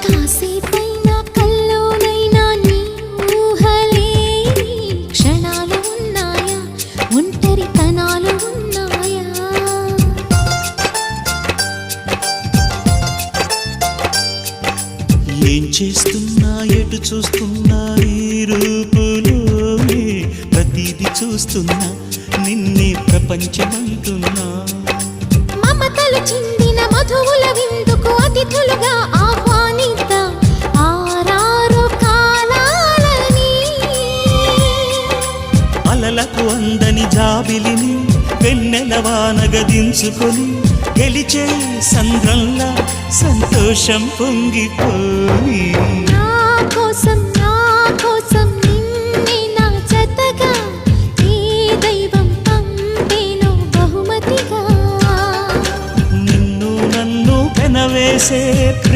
కాసేపైనా కల్లోనైనా నీ ఊహలే క్షణాలు ఉన్నాయా, ఒంటరితనాలు ఉన్నాయా? ఏం చేస్తున్నా ఎటు చూస్తున్నా నీ రూపులోనే ప్రతిదీ చూస్తున్నా, నిన్నే ప్రపంచమంటున్నా. మమతలు చిందిన మధువుల విందుకు అతిథులుగా ఆహ్వానిద్దాం ఆరారు కాలాలని. అలలకు అందని జాబిలిని వెన్నెల వానగదించుకొని గెలిచే సంద్రంలా సంతోషం పొంగిపోయి. నా కోసం నిన్నే నా జతగా ఏ దైవం పంపేనో బహుమతిగా. నిన్ను నన్ను పెనవేసే